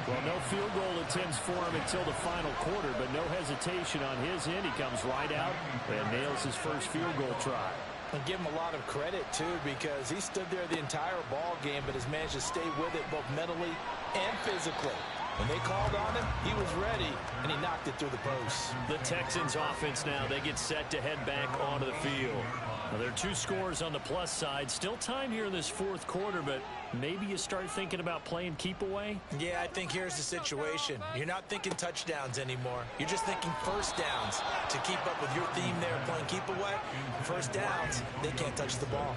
Well, no field goal attempts for him until the final quarter, but no hesitation on his end. He comes right out and nails his first field goal try. And give him a lot of credit, too, because he stood there the entire ball game, but has managed to stay with it both mentally and physically. When they called on him, he was ready, and he knocked it through the post. The Texans offense now, they get set to head back onto the field. Well, there are 2 scores on the plus side. Still time here in this fourth quarter, but maybe you start thinking about playing keep away? Yeah, I think here's the situation. You're not thinking touchdowns anymore. You're just thinking first downs. To keep up with your theme there, playing keep away, first downs, they can't touch the ball.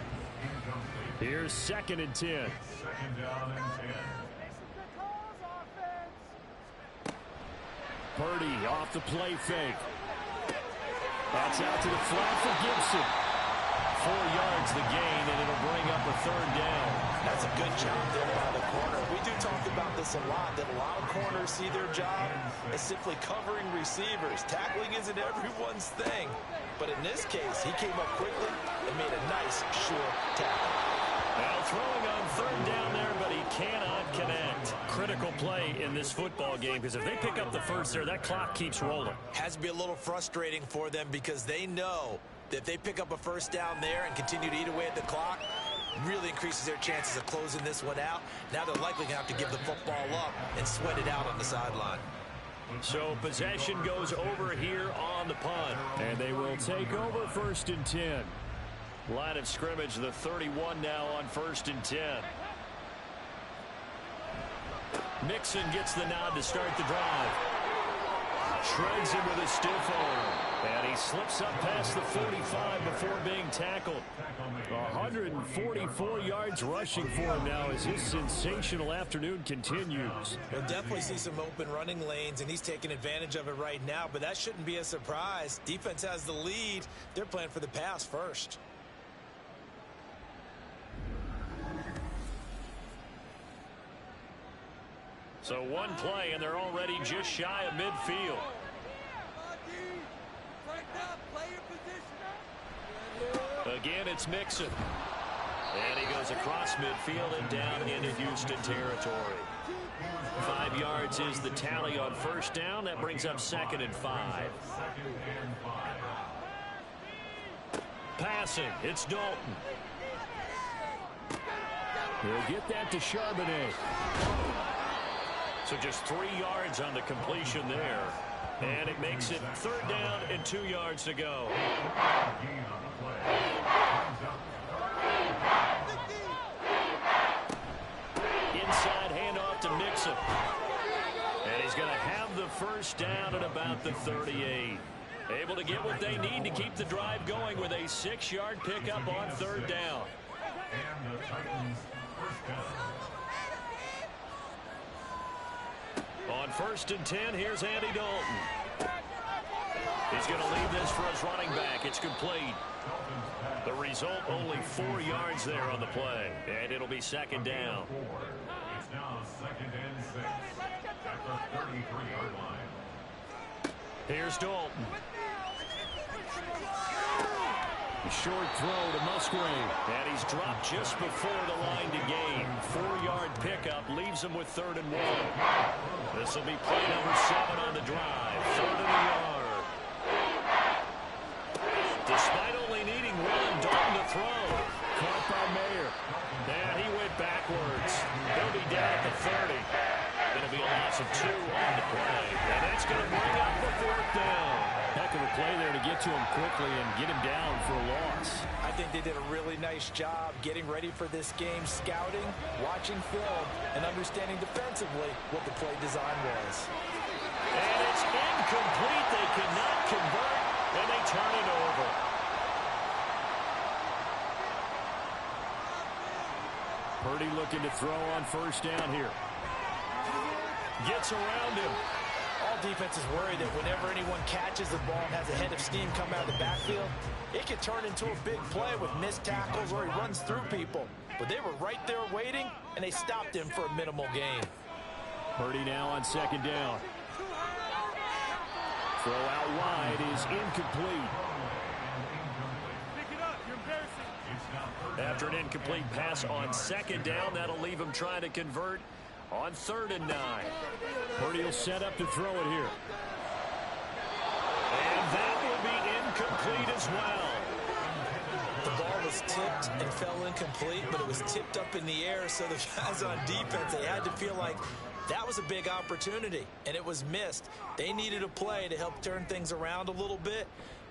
Here's 2nd and 10. Second down and 10. Purdy off the play fake. That's out to the flat for Gibson. 4 yards the gain, and it'll bring up a 3rd down. That's a good job there by the corner. We do talk about this a lot, that a lot of corners see their job as simply covering receivers. Tackling isn't everyone's thing. But in this case, he came up quickly and made a nice, short tackle. Now throwing on 3rd down there, but he cannot connect. Critical play in this football game, because if they pick up the first there, that clock keeps rolling. Has to be a little frustrating for them because they know that if they pick up a first down there and continue to eat away at the clock, really increases their chances of closing this one out. Now they're likely going to have to give the football up and sweat it out on the sideline. So possession goes over here on the punt. And they will take over 1st and 10. Line of scrimmage, the 31 now on 1st and 10. Mixon gets the nod to start the drive. Shreds him with a stiff arm. And he slips up past the 45 before being tackled. 144 yards rushing for him now as his sensational afternoon continues. We'll definitely see some open running lanes, and he's taking advantage of it right now, but that shouldn't be a surprise. Defense has the lead. They're playing for the pass first. So one play, and they're already just shy of midfield. Again, it's Mixon. And he goes across midfield and down into Houston territory. 5 yards is the tally on 1st down. That brings up 2nd and 5. Passing, it's Dalton. He'll get that to Charbonnet. So just 3 yards on the completion there. And it makes it 3rd down and 2 yards to go. Inside handoff to Mixon. And he's going to have the first down at about the 38. Able to get what they need to keep the drive going with a 6-yard pickup on 3rd down. And the Titans first down. On 1st and 10, here's Andy Dalton. He's going to leave this for his running back. It's complete. The result, only 4 yards there on the play. And it'll be 2nd down. It's now 2nd and 6 at the 33-yard line. Here's Dalton. A short throw to Musgrave. And he's dropped just before the line to gain. 4-yard pickup leaves him with 3rd and 1. This will be play number 7 on the drive. 3rd and a yard. Despite only needing 1, Dalton to throw. Caught by Mayer. And he went backwards. He'll be down at the 30. Going to be a loss of 2 on the play. And that's going to bring up the 4th down. Heck of a play there to get to him quickly and get him down for a loss. I think they did a really nice job getting ready for this game, scouting, watching film, and understanding defensively what the play design was. And it's incomplete. They cannot convert, and they turn it over. Purdy looking to throw on 1st down here. Gets around him. All defenses worry that whenever anyone catches the ball and has a head of steam come out of the backfield, it can turn into a big play with missed tackles or he runs through people. but they were right there waiting, and they stopped him for a minimal gain. Purdy now on second down. Throw out wide is incomplete. After an incomplete pass on second down, that'll leave him trying to convert on 3rd and 9. Purdy will set up to throw it here. And that will be incomplete as well. The ball was tipped and fell incomplete, but it was tipped up in the air, so the guys on defense, they had to feel like that was a big opportunity, and it was missed. They needed a play to help turn things around a little bit.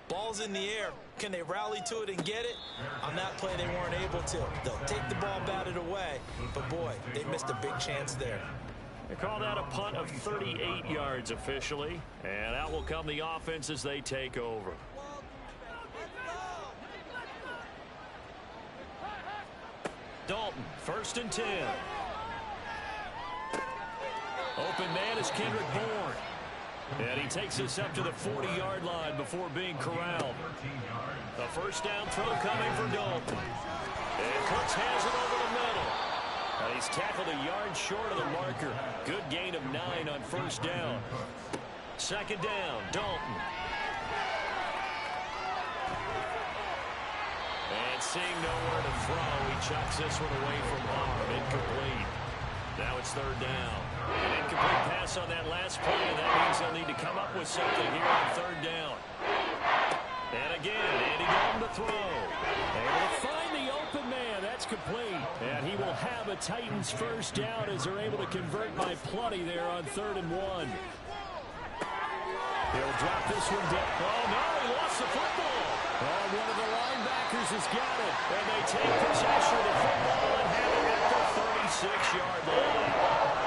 Ball's in the air. Can they rally to it and get it? On that play, they weren't able to. They'll take the ball batted away, but boy, they missed a big chance there. They called out a punt of 38 yards officially, and out will come the offense as they take over. Dalton, 1st and 10. Open man is Kendrick Bourne. And he takes us up to the 40-yard line before being corralled. A first down throw coming for Dalton. And Cooks has it over the middle. And he's tackled a yard short of the marker. Good gain of 9 on first down. Second down, Dalton. And seeing nowhere to throw, he chucks this one away from arm. Incomplete. Now it's 3rd down. An incomplete pass on that last play, and that means they'll need to come up with something here on 3rd down. And again, Andy Dalton to throw. Able to find the open man. That's complete. And he will have a Titans first down as they're able to convert by plenty there on 3rd and 1. He'll drop this one down. Oh, no, he lost the football. Oh, one of the linebackers has got it. And they take possession of the football and have it at the 36-yard line.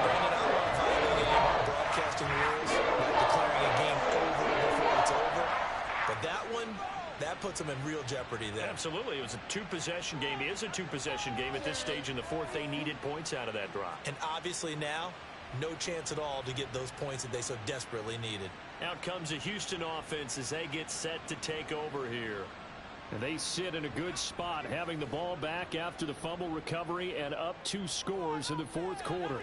Brandon, I love violating our broadcasting rules by declaring a game over before it's over. But that one, that puts them in real jeopardy there. Absolutely. It was a two-possession game. It is a two-possession game at this stage in the 4th. They needed points out of that drop. And obviously now, no chance at all to get those points that they so desperately needed. Out comes the Houston offense as they get set to take over here. And they sit in a good spot, having the ball back after the fumble recovery and up 2 scores in the 4th quarter.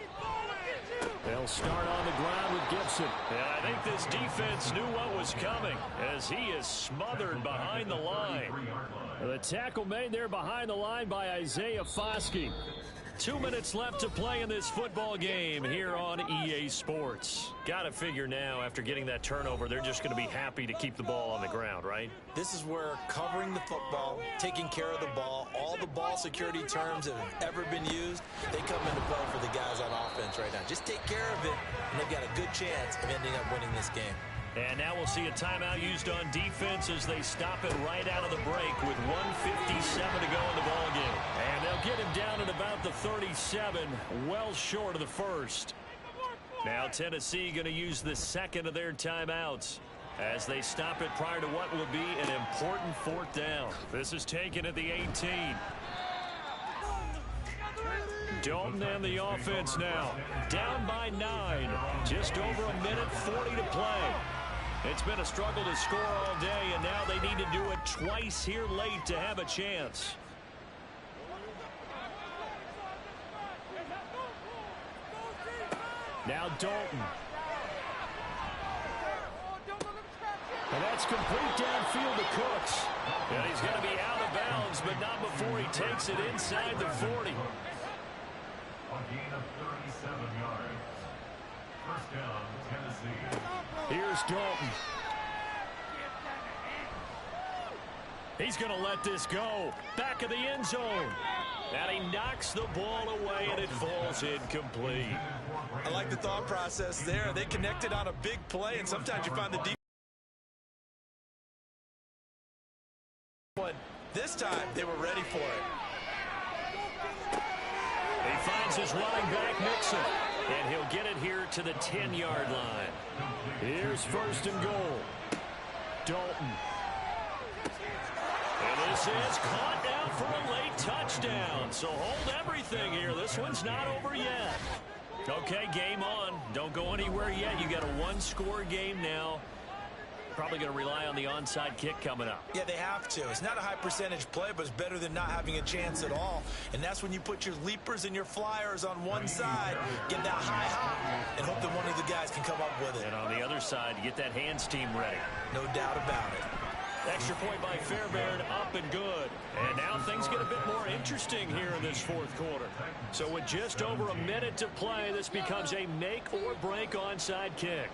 They'll start on the ground with Gibson. And I think this defense knew what was coming as he is smothered behind the line. The tackle made there behind the line by Isaiah Foskey. 2 minutes left to play in this football game here on EA Sports. Got to figure now, after getting that turnover, they're just going to be happy to keep the ball on the ground, right? This is where covering the football, taking care of the ball, all the ball security terms that have ever been used, they come into play for the guys on offense right now. Just take care of it, and they've got a good chance of ending up winning this game. And now we'll see a timeout used on defense as they stop it right out of the break with 1:57 to go in the ballgame. And they'll get him down at about the 37, well short of the first. Now Tennessee going to use the second of their timeouts as they stop it prior to what will be an important 4th down. This is taken at the 18. Dalton and the offense now. Down by 9. Just over a minute 40 to play. It's been a struggle to score all day, and now they need to do it twice here late to have a chance. Now Dalton. And that's complete downfield to Cooks. And he's going to be out of bounds, but not before he takes it inside the 40. A gain of 37 yards. First down, Tennessee. Here's Dalton. He's going to let this go. Back of the end zone. And he knocks the ball away, and it falls incomplete. I like the thought process there. They connected on a big play, and sometimes you find the defense. But this time, they were ready for it. He finds his running back, Mixon, and he'll get it here to the 10-yard line. Here's 1st and goal. Dalton. And this is caught down for a late touchdown. So hold everything here. This one's not over yet. Okay, game on. Don't go anywhere yet. You got a 1-score game now. Probably going to rely on the onside kick coming up. Yeah, they have to. It's not a high percentage play, but it's better than not having a chance at all. And that's when you put your leapers and your flyers on one side, get that high hop, and hope that one of the guys can come up with it. And on the other side, get that hands team ready. No doubt about it. Extra point by Fairbairn, up and good. And now things get a bit more interesting here in this fourth quarter. So with just over a minute to play, this becomes a make-or-break onside kick.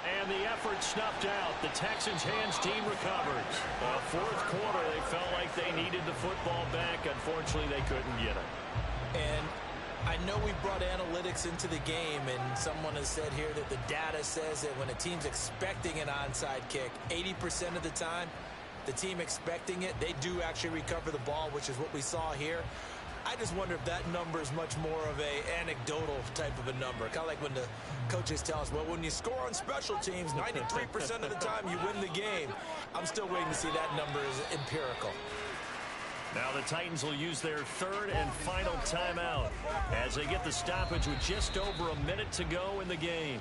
And the effort snuffed out. The Texans hands team recovers. Fourth quarter, they felt like they needed the football back. Unfortunately, they couldn't get it. And I know we brought analytics into the game, and someone has said here that the data says that when a team's expecting an onside kick, 80% of the time, the team expecting it, they do actually recover the ball, which is what we saw here. I just wonder if that number is much more of a anecdotal type of a number. Kind of like when the coaches tell us, well, when you score on special teams, 93% of the time you win the game. I'm still waiting to see that number is empirical. Now the Titans will use their third and final timeout as they get the stoppage with just over a minute to go in the game.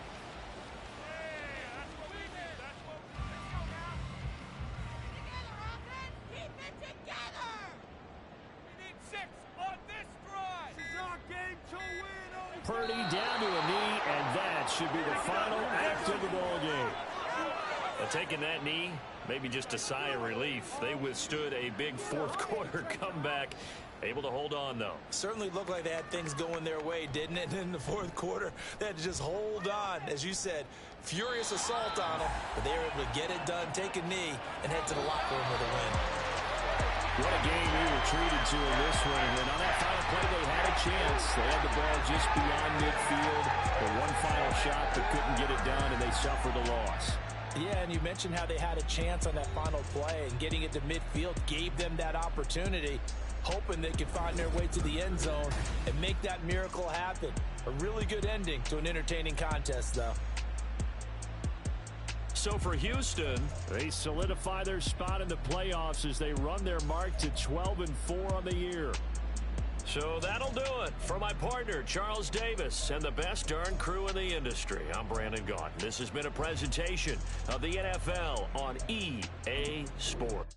Purdy down to a knee, and that should be the final act of the ball game. Taking that knee, maybe just a sigh of relief. They withstood a big fourth quarter comeback. Able to hold on, though. Certainly looked like they had things going their way, didn't it? In the fourth quarter, they had to just hold on. As you said, furious assault on them, but they were able to get it done, take a knee, and head to the locker room with a win. What a game we were treated to in this one. And on that final play, they had a chance. They had the ball just beyond midfield. The one final shot, but couldn't get it done, and they suffered a loss. Yeah, and you mentioned how they had a chance on that final play, and getting it to midfield gave them that opportunity, hoping they could find their way to the end zone and make that miracle happen. A really good ending to an entertaining contest, though. So for Houston, they solidify their spot in the playoffs as they run their mark to 12-4 on the year. So that'll do it. For my partner, Charles Davis, and the best darn crew in the industry, I'm Brandon Gaudin. This has been a presentation of the NFL on EA Sports.